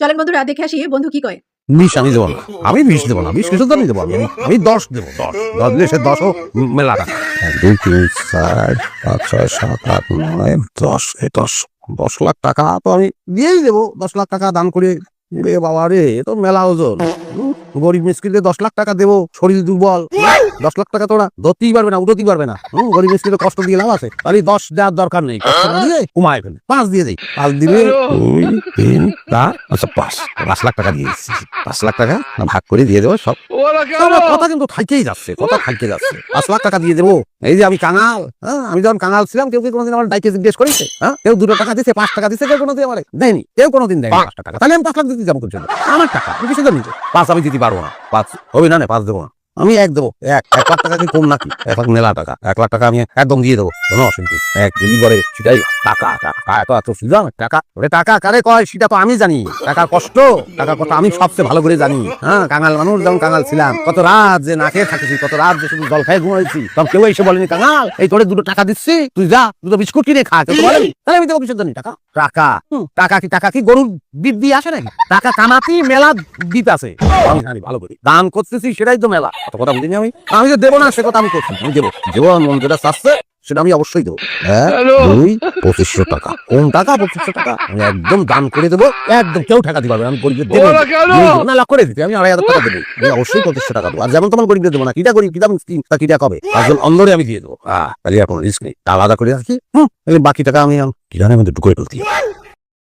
চলেন বন্ধুরা দেখে আসি বন্ধু কি কয়। বিষ আমি দেবো না, আমি বিষ দেবো না, 20 কিছু তো আমি দেবো, আমি 10 দেবো, 10 দিলে সে 10ও মেলা টাকা। 1 2 3 4 5 6 7 8 9 10 10 লাখ টাকা তো আমি দিয়েই দেবো। 10 লাখ টাকা দান করে রে বাবা রে, এ তো মেলা ওজন। গরিব মিসকিনদের 10 লাখ টাকা দেবো, শরীর দুর্বল। 10 লাখ টাকা তোরা ধরতেই পারবে না, উঠতেই পারবে না। গরিব মিসকিনদের কষ্ট দিয়ে লাভ আছে? তাহলে 10 দেওয়ার দরকার নেই, কষ্ট না দিয়ে কমায় ফেলে 5 দিয়ে দেই। 5 দিলে 2 3 4 আচ্ছা 5 লাখ টাকা দিয়ে দিচ্ছি। 5 লাখ টাকা ভাগ করে দিয়ে দেবো সব। আমার কথা কিন্তু থাইকেই যাচ্ছে, কথা থাইকে যাচ্ছে। 5 লাখ টাকা দিয়ে দেবো। এই যে আমি কাঙাল, আমি যখন কাঙাল ছিলাম কেউ কি কোনোদিন আমার ডাইকে জিজ্ঞেস করেছে? কেউ 2 টাকা দিচ্ছে, 5 টাকা দিচ্ছে, কেউ কোনোদিন আমার দেয়নি, কেউ কোনোদিন দেয়নি 5 টাকা। তাহলে আমি 5 লাখ দিতে যাবো কোন জন্য? আমার টাকা, আমি কিছু জানি। 5 আমি দিতে পারবো না, 5 হবে না, 5 দেবো না। আমি 1 দেবো। 1 লাখ টাকা কি কম নাকি? 1 লাখ মেলা টাকা, 1 লাখ টাকা আমি একদম দিয়ে দেবো, কোনো অসুবিধা নেই। 1 দিলি করে সেটাই টাকা, এত সুবিধা টাকা। ওরে টাকা কারে কয় সেটা তো আমি জানি। টাকার কষ্ট, টাকার কথা আমি সবচেয়ে ভালো করে জানি। কাঙাল মানুষ যেমন কাঙাল ছিলাম, কত রাত যে না খেয়ে থাকেছি, কত রাত যে শুধু জল খাই ঘুমাইছি, তখন কেউ এসে বলেনি কাঙাল এই তোরে 2 টাকা দিচ্ছি, তুই যা 2 বিস্কুট কিনে খা, কেউ বলেনি। তাহলে আমি দেবো কিসের জন্য টাকা? টাকা কি গরুর দ্বীপ দিয়ে আসে নাকি? টাকা কামাতি মেলা দ্বীপ আছে, আমি জানি ভালো করে। দান করতেছি সেটাই তো মেলা, কত কথা বুঝিনি আমি। আমি যে দেবো না সে কথা আমি করছি, আমি দেবো আমার মন যেটা চাচ্ছে সেটা আমি অবশ্যই দেবো। 1 2 2500 টাকা, কোন টাকা? 2500 টাকা আমি একদম দান করে দেবো, একদম কেউ টাকা দিতে পারবে না। আমি গরিবদের দেবো না, লাখ করে দিতে আমি 2500 টাকা দেবো, আমি অবশ্যই 2500 টাকা দেবো। আর যেমন তোমার গরিবদের দেবো না, কিটা গরিব কিটা মিসকিন তা কিটা কবে একজন অন্ধরে আমি দিয়ে দেবো। তাহলে এখন রিস্ক নেই, আলাদা করে রাখি। বাকি টাকা আমি কিরানের মধ্যে ঢুকে ফেলতে